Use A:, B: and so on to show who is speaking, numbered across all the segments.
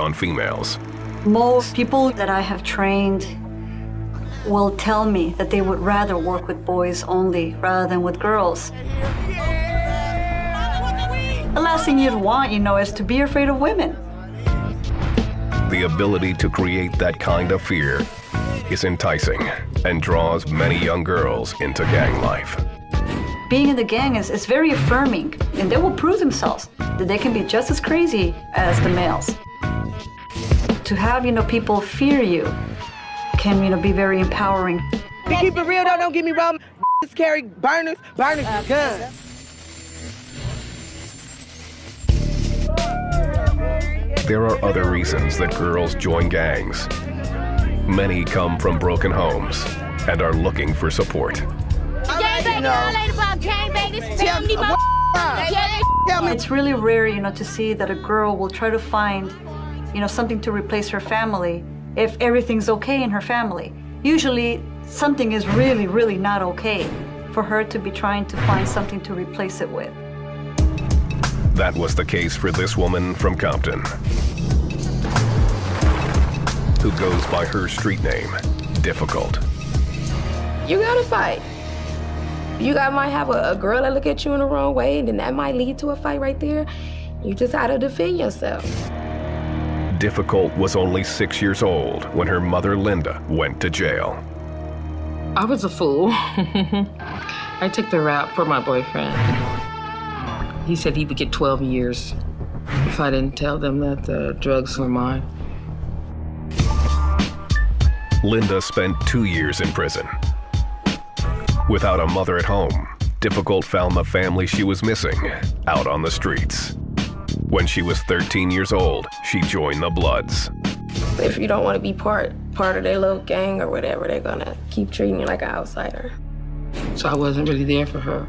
A: on females.
B: Most people that I have trained will tell me that they would rather work with boys only rather than with girls. The last thing you'd want, is to be afraid of women.
A: The ability to create that kind of fear is enticing and draws many young girls into gang life.
B: Being in the gang is very affirming, and they will prove themselves that they can be just as crazy as the males. To have, people fear you can, be very empowering.
C: To keep it real though, don't get me wrong, just carry burners guns.
A: There are other reasons that girls join gangs. Many come from broken homes and are looking for support.
B: It's really rare, to see that a girl will try to find, something to replace her family if everything's okay in her family. Usually, something is really, really not okay for her to be trying to find something to replace it with.
A: That was the case for this woman from Compton, who goes by her street name, Difficult.
D: You gotta fight. You might have a girl that look at you in the wrong way, and then that might lead to a fight right there. You just gotta defend yourself.
A: Difficult was only 6 years old when her mother, Linda, went to jail.
E: I was a fool. I took the rap for my boyfriend. He said he would get 12 years if I didn't tell them that the drugs were mine.
A: Linda spent 2 years in prison. Without a mother at home, Difficult found the family she was missing out on the streets. When she was 13 years old, she joined the Bloods.
D: If you don't want to be part of their little gang or whatever, they're gonna keep treating you like an outsider.
E: So I wasn't really there for her.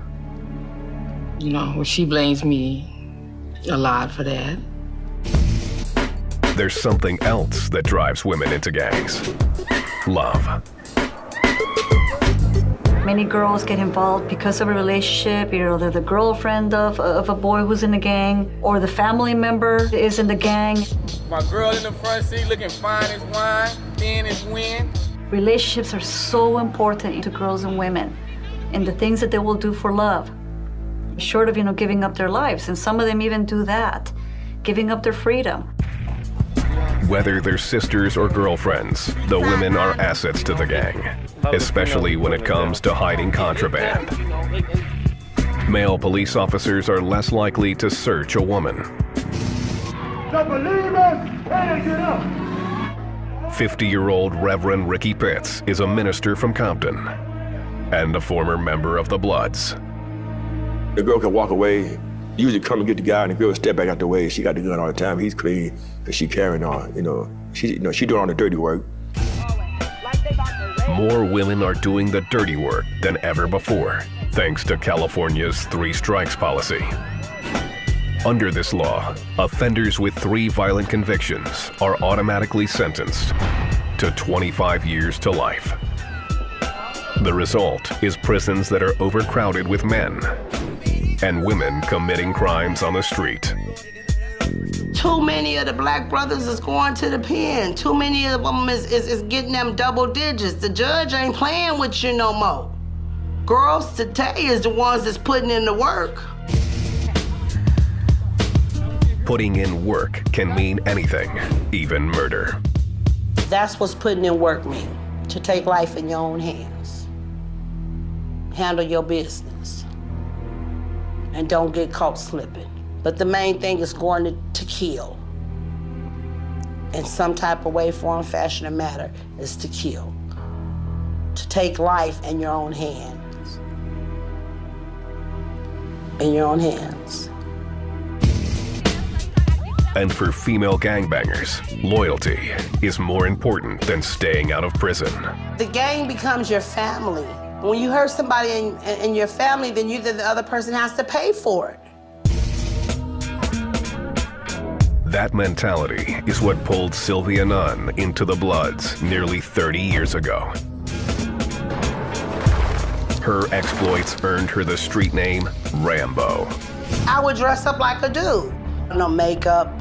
E: Well, she blames me a lot for that.
A: There's something else that drives women into gangs: love.
B: Many girls get involved because of a relationship. They're the girlfriend of a boy who's in the gang, or the family member is in the gang.
F: My girl in the front seat looking fine as wine, thin as wind.
B: Relationships are so important to girls and women, and the things that they will do for love. Short of, giving up their lives, and some of them even do that, giving up their freedom.
A: Whether they're sisters or girlfriends, the women are assets to the gang, especially when it comes to hiding contraband. Male police officers are less likely to search a woman. 50-year-old Reverend Ricky Pitts is a minister from Compton and a former member of the Bloods.
G: The girl can walk away, usually come and get the guy, and the girl step back out the way. She got the gun all the time. He's clean, because she carrying on. She doing all the dirty work.
A: More women are doing the dirty work than ever before, thanks to California's 3 strikes policy. Under this law, offenders with 3 violent convictions are automatically sentenced to 25 years to life. The result is prisons that are overcrowded with men and women committing crimes on the street.
H: Too many of the black brothers is going to the pen. Too many of them is getting them double digits. The judge ain't playing with you no more. Girls today is the ones that's putting in the work.
A: Putting in work can mean anything, even murder.
H: That's what's putting in work mean, to take life in your own hands. Handle your business. And don't get caught slipping. But the main thing is going to kill. In some type of way, form, fashion, or matter, is to kill. To take life in your own hands. In your own hands.
A: And for female gangbangers, loyalty is more important than staying out of prison.
H: The gang becomes your family. When you hurt somebody in your family, then the other person has to pay for it.
A: That mentality is what pulled Sylvia Nunn into the Bloods nearly 30 years ago. Her exploits earned her the street name Rambo.
H: I would dress up like a dude. No makeup,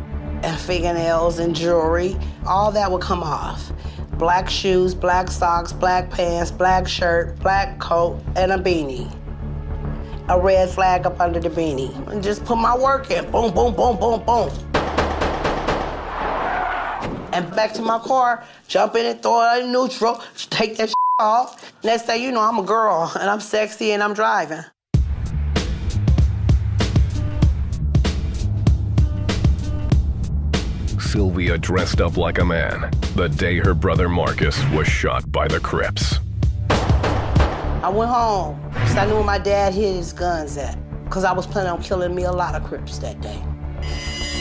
H: and fingernails and jewelry. All that would come off. Black shoes, black socks, black pants, black shirt, black coat, and a beanie. A red flag up under the beanie. And just put my work in. Boom, boom, boom, boom, boom. And back to my car, jump in and throw it in neutral, take that off. Next thing you know, I'm a girl, and I'm sexy, and I'm driving.
A: Sylvia dressed up like a man the day her brother Marcus was shot by the Crips.
H: I went home, because I knew where my dad hid his guns at, because I was planning on killing me a lot of Crips that day.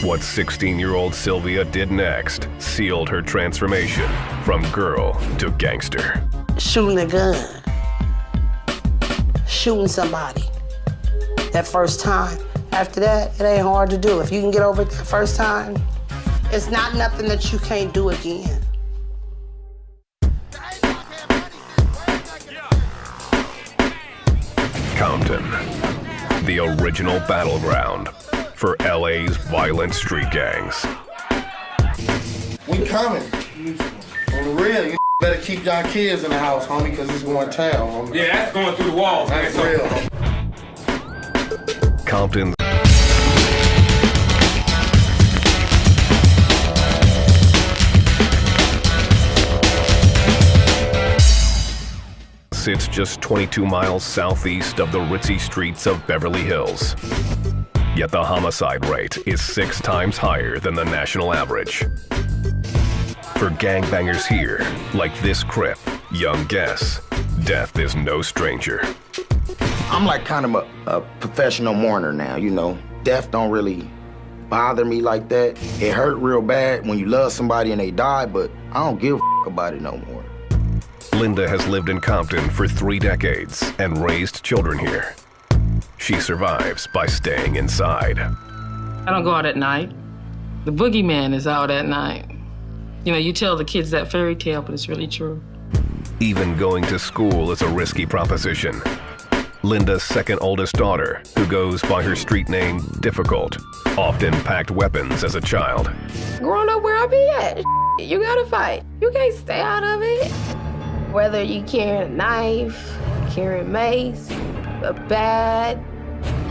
A: What 16-year-old Sylvia did next sealed her transformation from girl to gangster.
H: Shooting a gun. Shooting somebody. That first time. After that, it ain't hard to do. If you can get over it the first time, it's not nothing that you can't do again.
A: Compton, the original battleground for LA's violent street gangs.
I: We coming. On the real, you better keep y'all kids in the house, homie, because it's going town, homie.
F: Yeah, that's going through the walls.
I: That's real.
A: Compton sits just 22 miles southeast of the ritzy streets of Beverly Hills. Yet the homicide rate is 6 times higher than the national average. For gangbangers here, like this Crip, young Guess, death is no stranger.
J: I'm like kind of a professional mourner now, you know. Death don't really bother me like that. It hurt real bad when you love somebody and they die, but I don't give a about it no more.
A: Linda has lived in Compton for 3 decades and raised children here. She survives by staying inside.
E: I don't go out at night. The boogeyman is out at night. You know, you tell the kids that fairy tale, but it's really true.
A: Even going to school is a risky proposition. Linda's second oldest daughter, who goes by her street name Difficult, often packed weapons as a child.
D: Growing up where I be at, you gotta fight. You can't stay out of it. Whether you carry a knife, carry a mace, a bat,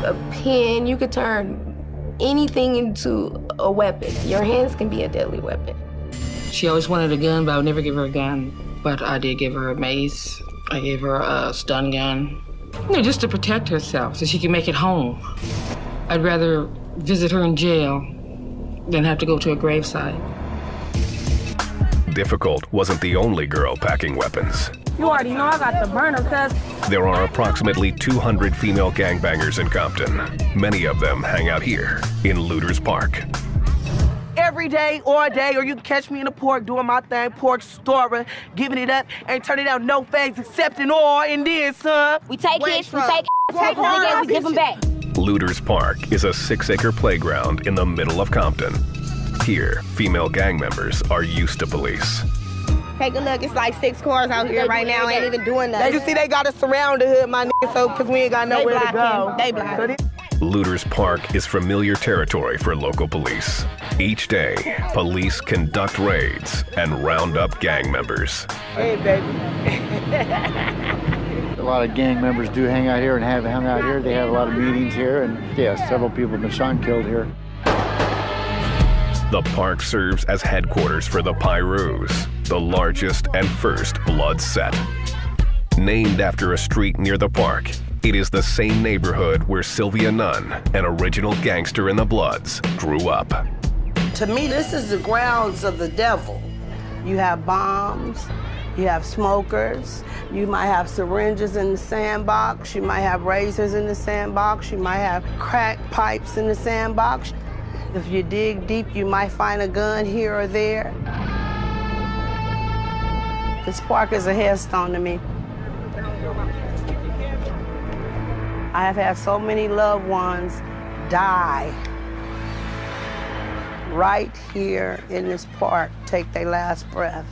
D: a pen, you could turn anything into a weapon. Your hands can be a deadly weapon.
E: She always wanted a gun, but I would never give her a gun. But I did give her a mace. I gave her a stun gun. You know, just to protect herself so she could make it home. I'd rather visit her in jail than have to go to a graveside.
A: Difficult wasn't the only girl packing weapons.
K: You already know I got the burner, cuz.
A: There are approximately 200 female gangbangers in Compton. Many of them hang out here in Looters Park.
C: Every day, all day, or you can catch me in the park doing my thing, pork story, giving it up, ain't turning out no fags except in all, and then, son.
K: We take hits, we take niggas, we give them back.
A: Looters Park is a 6-acre playground in the middle of Compton. Here, female gang members are used to police.
K: Take a look, it's like 6 cars out here right now, ain't even doing nothing.
C: They just see they got us surround the hood, my nigga, so, cause we ain't got nowhere to go.
K: They block.
A: Looters Park is familiar territory for local police. Each day, police conduct raids and round up gang members.
C: Hey, baby.
L: A lot of gang members do hang out here and have hung out here. They have a lot of meetings here, and yeah, several people have been shot and killed here.
A: The park serves as headquarters for the Pyrus, the largest and first blood set. Named after a street near the park, it is the same neighborhood where Sylvia Nunn, an original gangster in the Bloods, grew up.
H: To me, this is the grounds of the devil. You have bombs, you have smokers, you might have syringes in the sandbox, you might have razors in the sandbox, you might have crack pipes in the sandbox. If you dig deep, you might find a gun here or there. This park is a headstone to me. I have had so many loved ones die right here in this park, take their last breath.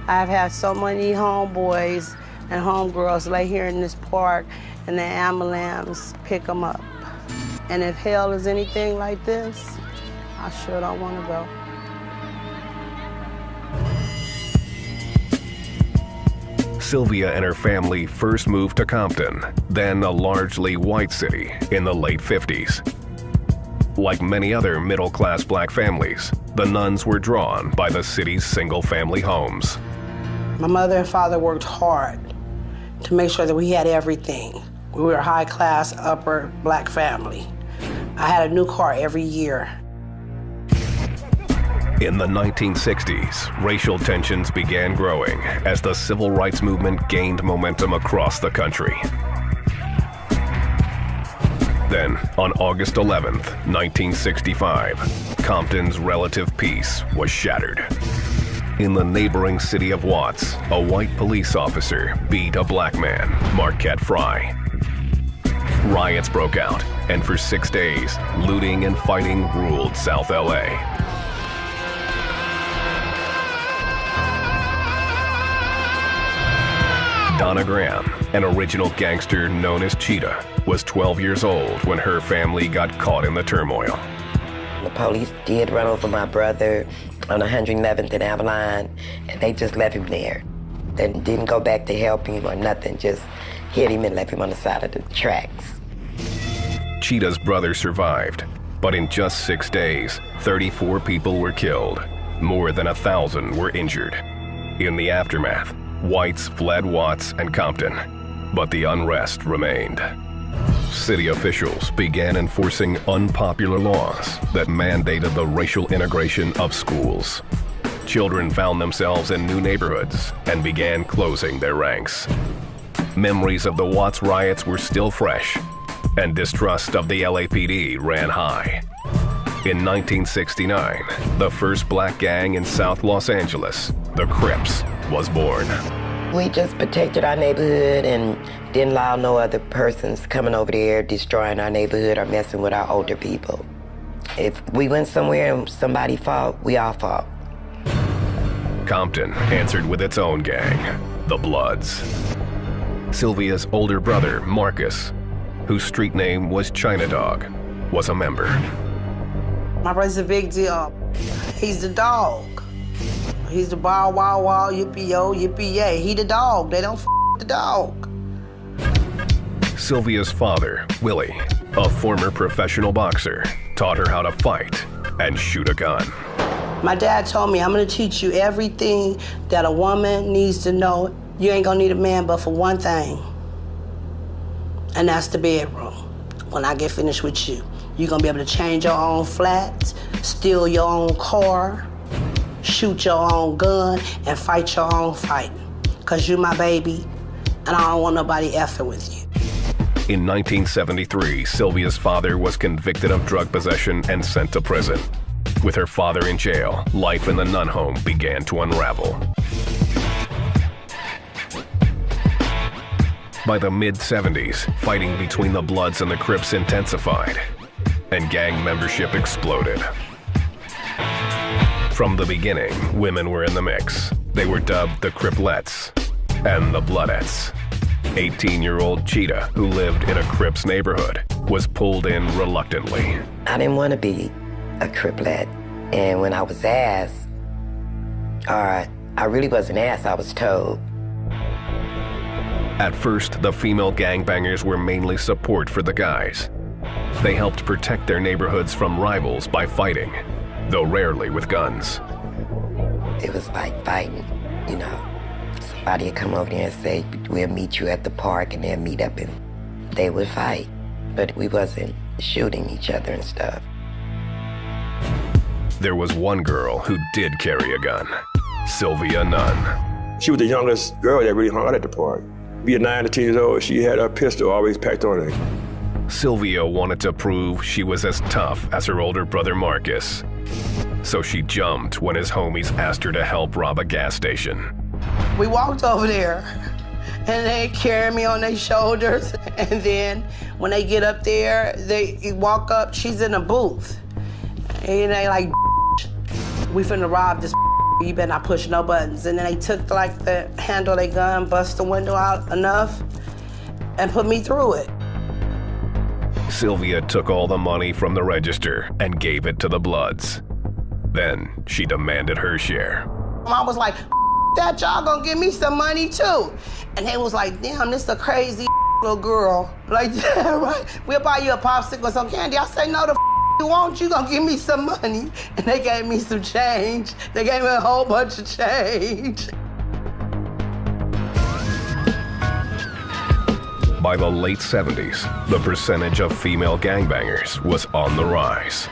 H: I have had so many homeboys and homegirls lay here in this park and the ambulance pick them up. And if hell is anything like this, I sure don't want to go.
A: Sylvia and her family first moved to Compton, then a largely white city, in the late 50s. Like many other middle-class black families, the nuns were drawn by the city's single-family homes.
H: My mother and father worked hard to make sure that we had everything. We were a high-class, upper black family. I had a new car every year.
A: In the 1960s, racial tensions began growing as the civil rights movement gained momentum across the country. Then, on August 11th, 1965, Compton's relative peace was shattered. In the neighboring city of Watts, a white police officer beat a black man, Marquette Fry. Riots broke out, and for 6 days, looting and fighting ruled South LA. Donna Graham, an original gangster known as Cheetah, was 12 years old when her family got caught in the turmoil.
M: The police did run over my brother on 111th and Avalon, and they just left him there. They didn't go back to help him or nothing, just hit him and left him on the side of the tracks.
A: Cheetah's brother survived, but in just 6 days, 34 people were killed. More than 1,000 were injured. In the aftermath, whites fled Watts and Compton, but the unrest remained. City officials began enforcing unpopular laws that mandated the racial integration of schools. Children found themselves in new neighborhoods and began closing their ranks. Memories of the Watts riots were still fresh, and distrust of the LAPD ran high. In 1969, the first black gang in South Los Angeles, the Crips, was born.
M: We just protected our neighborhood and didn't allow no other persons coming over there destroying our neighborhood or messing with our older people. If we went somewhere and somebody fought, we all fought.
A: Compton answered with its own gang, the Bloods. Sylvia's older brother, Marcus, whose street name was China Dog, was a member.
H: My brother's a big deal. He's the dog. He's the bow, wow, wow, yippee-yo, yippee-yay. He the dog. They don't the dog.
A: Sylvia's father, Willie, a former professional boxer, taught her how to fight and shoot a gun.
H: My dad told me, I'm gonna teach you everything that a woman needs to know. You ain't gonna need a man but for one thing, and that's the bedroom. When I get finished with you, you're gonna be able to change your own flats, steal your own car, shoot your own gun, and fight your own fight. Cause you my baby, and I don't want nobody effing with you.
A: In 1973, Sylvia's father was convicted of drug possession and sent to prison. With her father in jail, life in the nun home began to unravel. By the mid-70s, fighting between the Bloods and the Crips intensified, and gang membership exploded. From the beginning, women were in the mix. They were dubbed the Criplets and the Bloodettes. 18-year-old Cheetah, who lived in a Crips neighborhood, was pulled in reluctantly.
M: I didn't want to be a Criplet, and when I was asked, or I really wasn't asked, I was told.
A: At first, the female gangbangers were mainly support for the guys. They helped protect their neighborhoods from rivals by fighting, though rarely with guns.
M: It was like fighting, you know. Somebody would come over there and say, we'll meet you at the park, and they'll meet up and they would fight. But we wasn't shooting each other and stuff.
A: There was one girl who did carry a gun, Sylvia Nunn.
G: She was the youngest girl that really hung out at the park. Being 9 to 10 years old, she had her pistol always packed on her.
A: Sylvia wanted to prove she was as tough as her older brother Marcus. So she jumped when his homies asked her to help rob a gas station.
H: We walked over there, and they carry me on their shoulders, and then when they get up there, they walk up, she's in a booth. And they like, we finna rob this, you better not push no buttons. And then they took like the handle of their gun, bust the window out enough, and put me through it.
A: Sylvia took all the money from the register and gave it to the Bloods. Then she demanded her share.
H: I was like, that y'all gonna give me some money too. And they was like, damn, this a crazy little girl. Like, yeah, right? We'll buy you a popsicle or some candy. I say, no, the you won't, you gonna give me some money. And they gave me some change. They gave me a whole bunch of change.
A: By the late 70s, the percentage of female gangbangers was on the rise.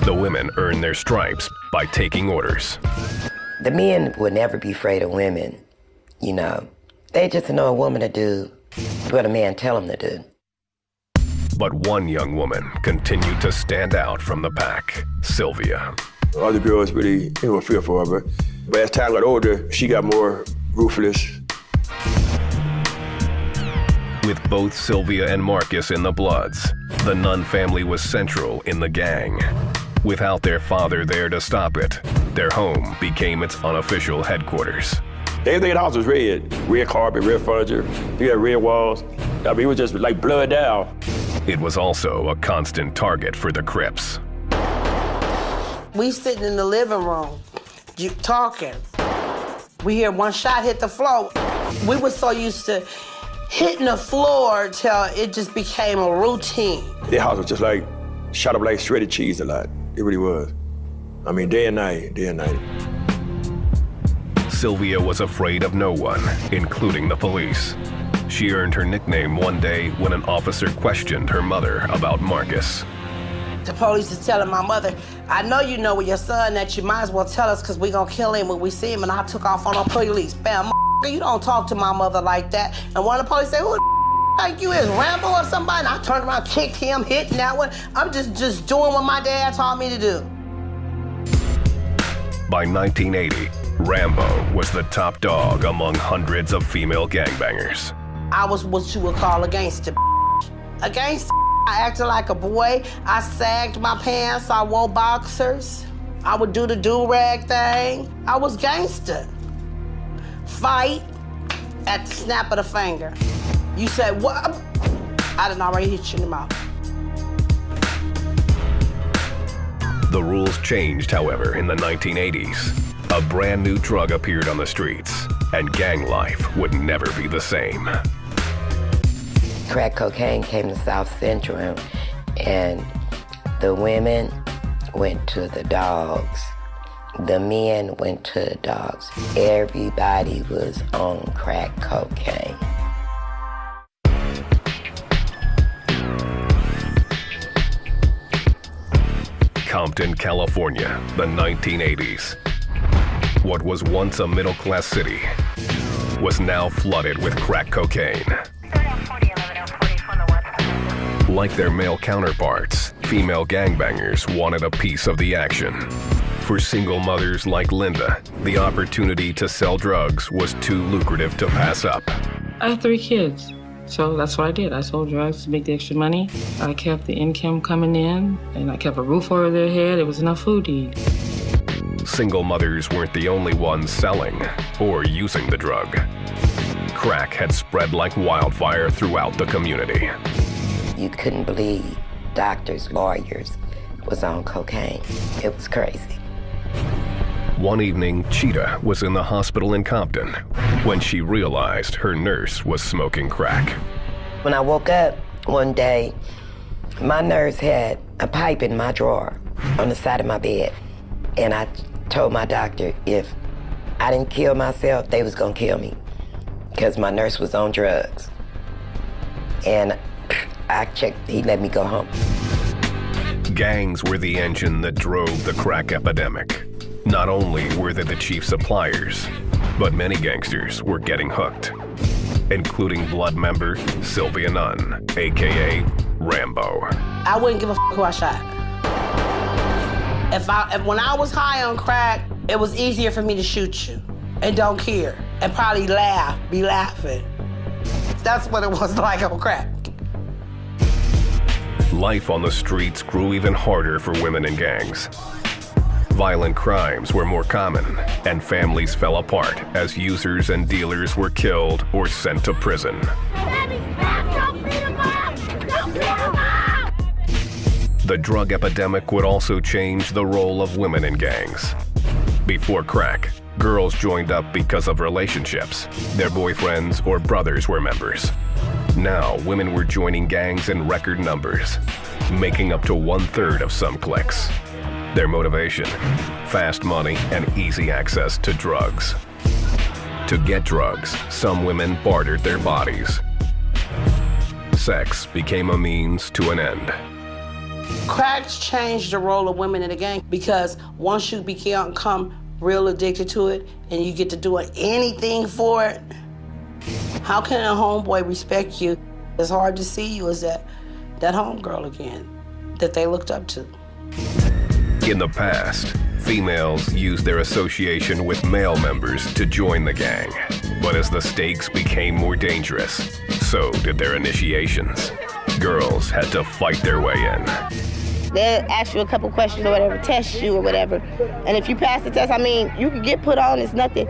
A: The women earned their stripes by taking orders.
M: The men would never be afraid of women, you know. They just know a woman to do what a man tell them to do.
A: But one young woman continued to stand out from the pack, Sylvia.
G: Other girls really, were fearful of her. But as time got older, she got more ruthless.
A: With both Sylvia and Marcus in the Bloods, the Nunn family was central in the gang. Without their father there to stop it, their home became its unofficial headquarters.
G: Everything in the house was red. Red carpet, red furniture. We had red walls. I mean, it was just like blood down.
A: It was also a constant target for the Crips.
H: We sitting in the living room, talking. We hear one shot hit the floor. We were so used to hitting the floor till it just became a routine.
G: Their house was just like, shot up like shredded cheese a lot. It really was. I mean, day and night, day and night.
A: Sylvia was afraid of no one, including the police. She earned her nickname one day when an officer questioned her mother about Marcus.
H: The police is telling my mother, I know you know with your son that you might as well tell us because we gonna kill him when we see him, and I took off on the police. Bam, you don't talk to my mother like that. And one of the police said, who the think you is, Rambo or somebody? And I turned around, kicked him, hitting that one. I'm just doing what my dad taught me to do.
A: By 1980, Rambo was the top dog among hundreds of female gangbangers.
H: I was what you would call a gangster. A gangster. I acted like a boy. I sagged my pants. I wore boxers. I would do the do-rag thing. I was gangster. Fight at the snap of the finger. You said, what? I done already hit you in the mouth.
A: The rules changed, however, in the 1980s. A brand new drug appeared on the streets, and gang life would never be the same.
M: Crack cocaine came to South Central, and the women went to the dogs. The men went to the dogs. Everybody was on crack cocaine.
A: Compton, California, the 1980s. What was once a middle-class city was now flooded with crack cocaine. Like their male counterparts, female gangbangers wanted a piece of the action. For single mothers like Linda, the opportunity to sell drugs was too lucrative to pass up.
E: I had 3 kids, so that's what I did. I sold drugs to make the extra money. I kept the income coming in, and I kept a roof over their head. It was enough food to eat.
A: Single mothers weren't the only ones selling or using the drug. Crack had spread like wildfire throughout the community.
M: You couldn't believe doctors, lawyers was on cocaine. It was crazy.
A: One evening, Cheetah was in the hospital in Compton when she realized her nurse was smoking crack.
M: When I woke up one day, my nurse had a pipe in my drawer on the side of my bed. And I told my doctor if I didn't kill myself, they was gonna kill me because my nurse was on drugs. And I checked, he let me go home.
A: Gangs were the engine that drove the crack epidemic. Not only were they the chief suppliers, but many gangsters were getting hooked, including Blood member Sylvia Nunn, AKA Rambo.
H: I wouldn't give a who I shot. When I was high on crack, it was easier for me to shoot you and don't care and probably be laughing. That's what it was like on crack.
A: Life on the streets grew even harder for women in gangs. Violent crimes were more common, and families fell apart as users and dealers were killed or sent to prison.
N: Don't beat him up! Don't beat him up!
A: The drug epidemic would also change the role of women in gangs. Before crack, girls joined up because of relationships. Their boyfriends or brothers were members. Now, women were joining gangs in record numbers, making up to 1/3 of some cliques. Their motivation, fast money and easy access to drugs. To get drugs, some women bartered their bodies. Sex became a means to an end.
H: Crack's changed the role of women in the gang because once you become real addicted to it and you get to doing anything for it, how can a homeboy respect you? It's hard to see you as that homegirl again that they looked up to.
A: In the past, females used their association with male members to join the gang. But as the stakes became more dangerous, so did their initiations. Girls had to fight their way in.
K: They'll ask you a couple questions or whatever, test you or whatever. And if you pass the test, I mean, you can get put on, it's nothing.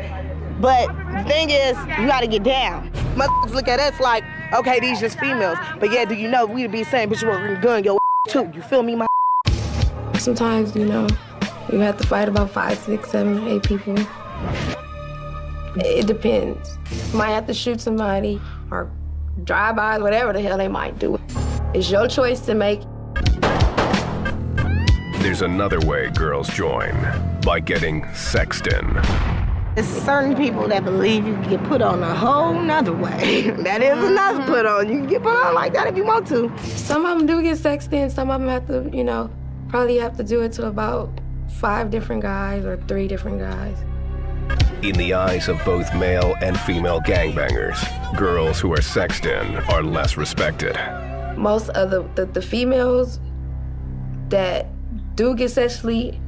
K: But the thing is, you gotta get down.
C: Motherfuckers look at us like, okay, these just females. But yeah, do you know we'd be saying, bitch, you want to gun your too. You feel me, my?
D: Sometimes, you know, you have to fight about 5, 6, 7, 8 people. It depends. You might have to shoot somebody or drive-bys, whatever the hell they might do. It's your choice to make.
A: There's another way girls join, by getting sexed in.
K: There's certain people that believe you can get put on a whole nother way. That is another put on. You can get put on like that if you want to.
D: Some of them do get sexed in. Some of them have to, you know, probably have to do it to about 5 different guys or 3 different guys.
A: In the eyes of both male and female gangbangers, girls who are sexed in are less respected.
D: Most of the females that do get sexually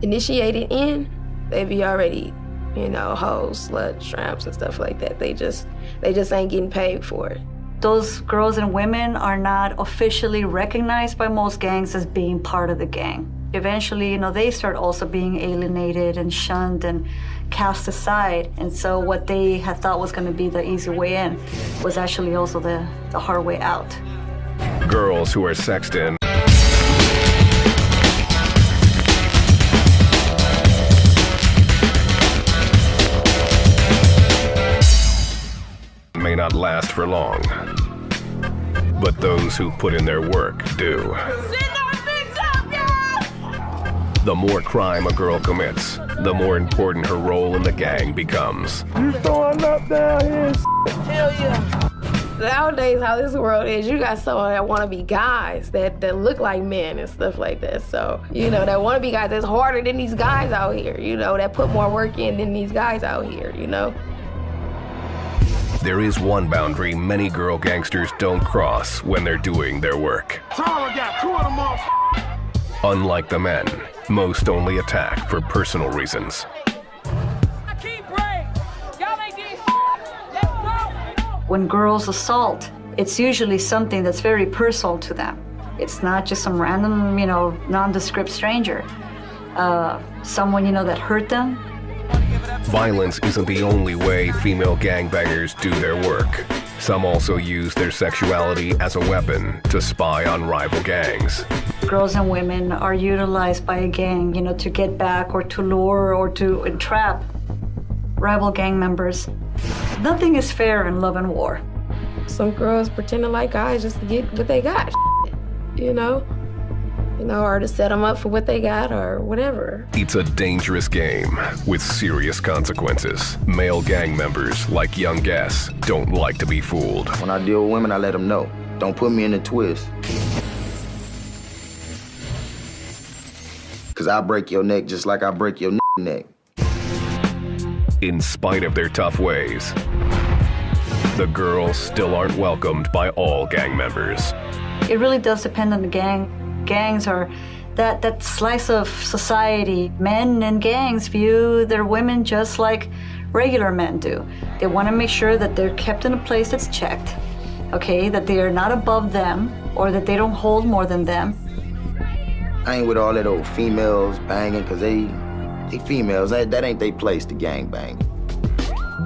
D: initiated in, they be already, you know, hoes, sluts, tramps and stuff like that. They just ain't getting paid for it.
B: Those girls and women are not officially recognized by most gangs as being part of the gang. Eventually, you know, they start also being alienated and shunned and cast aside. And so what they had thought was going to be the easy way in was actually also the hard way out.
A: Girls who are sexed in may not last for long, but those who put in their work do. The more crime a girl commits, the more important her role in the gang becomes.
C: You throwing up down here? Hell yeah.
D: Nowadays, how this world is, you got someone that want to be guys that look like men and stuff like that. So, you know, that want to be guys that's harder than these guys out here, you know, that put more work in than these guys out here, you know.
A: There is one boundary many girl gangsters don't cross when they're doing their work.
I: Tyler got 2 of them off.
A: Unlike the men, most only attack for personal reasons.
B: When girls assault, it's usually something that's very personal to them. It's not just some random, you know, nondescript stranger. Someone, you know, that hurt them.
A: Violence isn't the only way female gangbangers do their work. Some also use their sexuality as a weapon to spy on rival gangs.
B: Girls and women are utilized by a gang, you know, to get back or to lure or to entrap rival gang members. Nothing is fair in love and war.
D: Some girls pretending like guys just to get what they got, you know? You know, or to set them up for what they got or whatever.
A: It's a dangerous game with serious consequences. Male gang members, like young Guess, don't like to be fooled.
J: When I deal with women, I let them know. Don't put me in a twist. Cause I'll break your neck just like I break your neck.
A: In spite of their tough ways, the girls still aren't welcomed by all gang members.
B: It really does depend on the gang. Gangs are that slice of society. Men and gangs view their women just like regular men do. They want to make sure that they're kept in a place that's checked, okay, that they are not above them or that they don't hold more than them.
J: I ain't with all that old females banging, cause they females, that ain't their place to gang bang.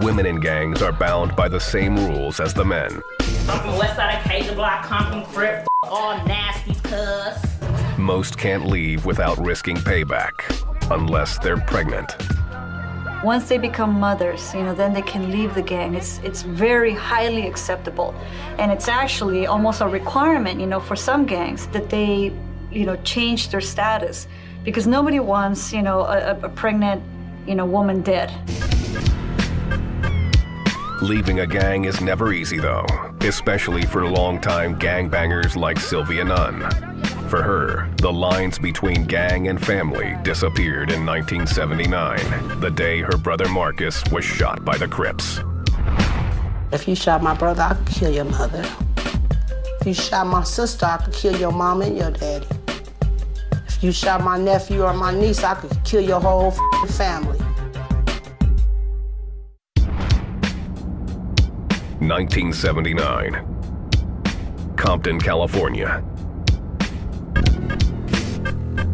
A: Women in gangs are bound by the same rules as the men.
N: I'm from the west side of Cajun Block, come from Crip, all nasties, cuz.
A: Most can't leave without risking payback, unless they're pregnant.
B: Once they become mothers, then they can leave the gang. It's very highly acceptable. And it's actually almost a requirement, for some gangs that they, change their status. Because nobody wants, a pregnant, woman dead.
A: Leaving a gang is never easy, though, especially for longtime gangbangers like Sylvia Nunn. For her, the lines between gang and family disappeared in 1979, the day her brother Marcus was shot by the Crips.
H: If you shot my brother, I could kill your mother. If you shot my sister, I could kill your mom and your daddy. If you shot my nephew or my niece, I could kill your whole family.
A: 1979, Compton, California.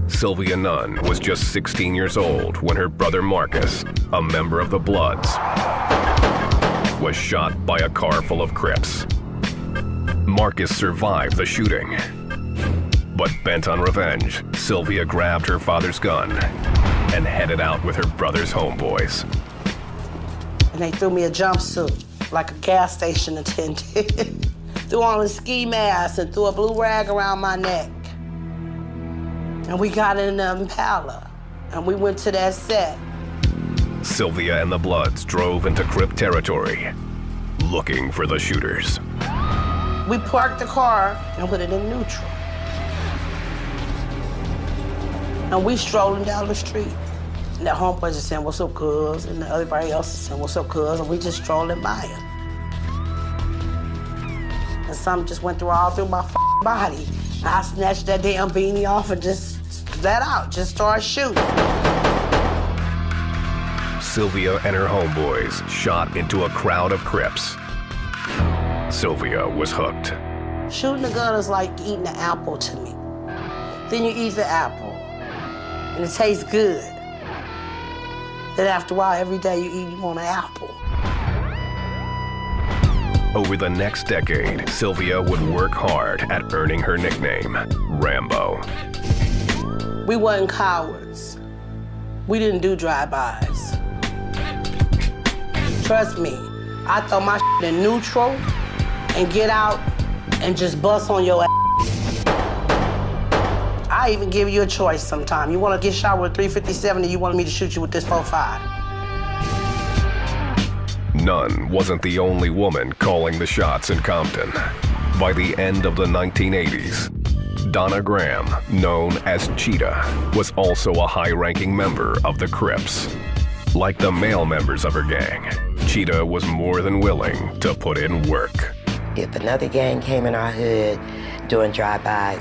A: Sylvia Nunn was just 16 years old when her brother Marcus, a member of the Bloods, was shot by a car full of Crips. Marcus survived the shooting, but bent on revenge, Sylvia grabbed her father's gun and headed out with her brother's homeboys.
H: And they threw me a jumpsuit, like a gas station attendant. Threw on a ski mask and threw a blue rag around my neck. And we got in the Impala, and we went to that set.
A: Sylvia and the Bloods drove into Crip territory, looking for the shooters.
H: We parked the car and put it in neutral. And we strolling down the street. And the homeboys are saying, "What's up, cuz?" And everybody else is saying, "What's up, cuz?" And we just strolling by him. And something just went all through my body. And I snatched that damn beanie off and just let out, just started shooting.
A: Sylvia and her homeboys shot into a crowd of Crips. Sylvia was hooked.
H: Shooting a gun is like eating an apple to me. Then you eat the apple, and it tastes good. Then after a while, every day you eat, you want an apple.
A: Over the next decade, Sylvia would work hard at earning her nickname, Rambo.
H: We wasn't cowards. We didn't do drive-bys. Trust me, I throw my shit in neutral and get out and just bust on your ass. I even give you a choice sometime. You want to get shot with a 357 or you want me to shoot you with this 45?
A: Nunn wasn't the only woman calling the shots in Compton. By the end of the 1980s, Donna Graham, known as Cheetah, was also a high-ranking member of the Crips. Like the male members of her gang, Cheetah was more than willing to put in work.
M: If another gang came in our hood doing drive-bys,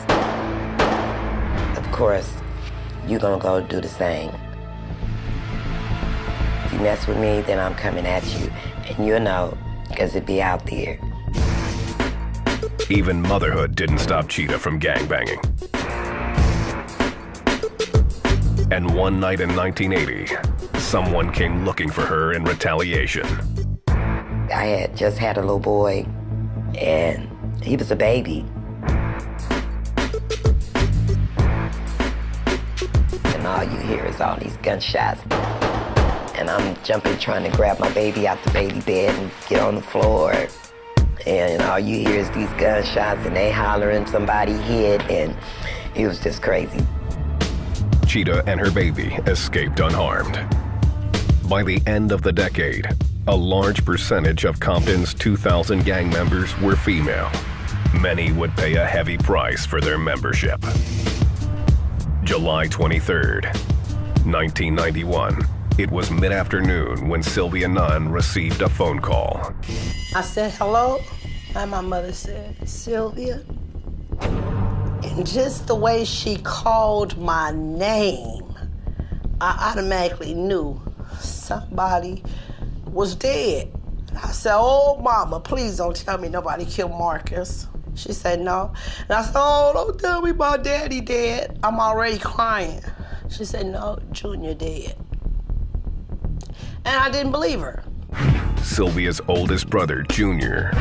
M: of course, you're gonna go do the same. If you mess with me, then I'm coming at you. And you'll know, because it be out there.
A: Even motherhood didn't stop Cheetah from gangbanging. And one night in 1980, someone came looking for her in retaliation.
M: I had just had a little boy, and he was a baby. And all you hear is all these gunshots. And I'm jumping, trying to grab my baby out the baby bed and get on the floor. And all you hear is these gunshots and they hollering, somebody hit, and it was just crazy.
A: Cheetah and her baby escaped unharmed. By the end of the decade, a large percentage of Compton's 2,000 gang members were female. Many would pay a heavy price for their membership. July 23rd, 1991. It was mid-afternoon when Sylvia Nunn received a phone call.
H: I said, "Hello?" And my mother said, "Sylvia." And just the way she called my name, I automatically knew somebody was dead. I said, "Oh, Mama, please don't tell me nobody killed Marcus." She said, "No." And I said, "Oh, don't tell me my daddy dead. I'm already crying." She said, "No, Junior dead." And I didn't believe her.
A: Sylvia's oldest brother, Junior,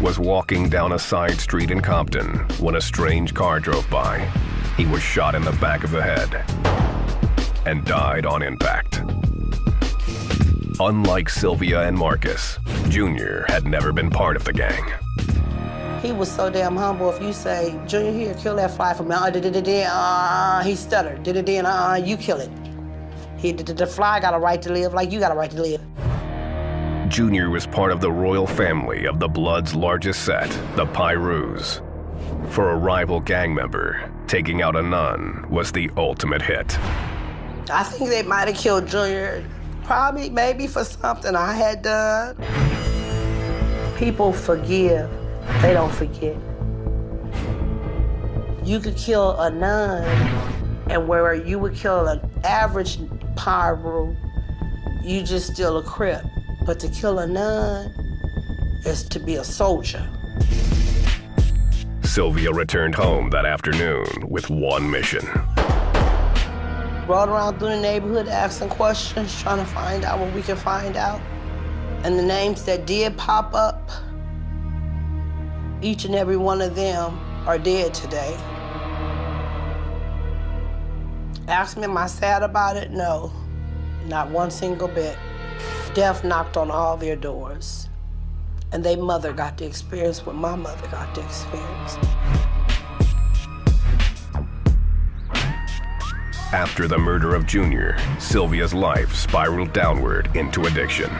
A: was walking down a side street in Compton when a strange car drove by. He was shot in the back of the head and died on impact. Unlike Sylvia and Marcus, Junior had never been part of the gang.
H: He was so damn humble. If you say, Junior, here, kill that fly for me, he stuttered, you kill it. The fly got a right to live like you got a right to live.
A: Junior was part of the royal family of the Blood's largest set, the Pyrus. For a rival gang member, taking out a nun was the ultimate hit.
H: I think they might have killed Junior, probably, maybe for something I had done. People forgive, they don't forget. You could kill a nun, and where you would kill an average Pyru, you just steal a crip. But to kill a nun is to be a soldier.
A: Sylvia returned home that afternoon with one mission.
H: Rode around through the neighborhood asking questions, trying to find out what we can find out. And the names that did pop up, each and every one of them are dead today. Ask me, am I sad about it? No, not one single bit. Death knocked on all their doors, and their mother got to experience what my mother got to experience.
A: After the murder of Junior, Sylvia's life spiraled downward into addiction.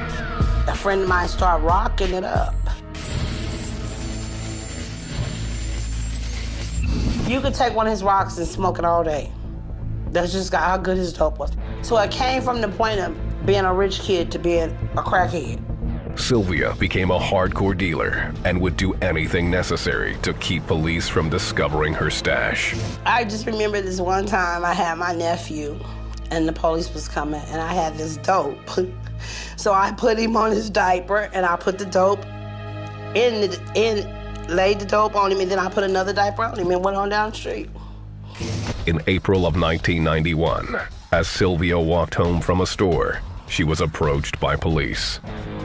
H: A friend of mine started rocking it up. You could take one of his rocks and smoke it all day. That's just how good his dope was. So it came from the point of being a rich kid to being a crackhead.
A: Sylvia became a hardcore dealer and would do anything necessary to keep police from discovering her stash.
H: I just remember this one time I had my nephew and the police was coming and I had this dope. So I put him on his diaper and I put the dope laid the dope on him, and then I put another diaper on him and went on down the street.
A: In April of 1991, as Sylvia walked home from a store, she was approached by police.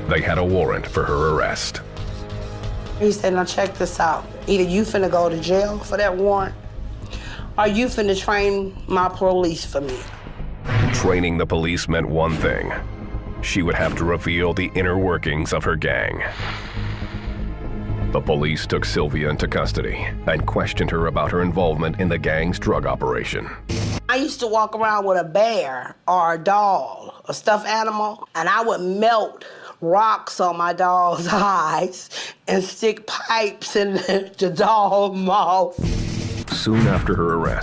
A: They had a warrant for her arrest.
H: He said, now check this out. Either you finna go to jail for that warrant, or you finna train my police for me.
A: Training the police meant one thing. She would have to reveal the inner workings of her gang. The police took Sylvia into custody and questioned her about her involvement in the gang's drug operation.
H: I used to walk around with a bear or a doll, a stuffed animal, and I would melt rocks on my doll's eyes and stick pipes in the doll's mouth.
A: Soon after her arrest,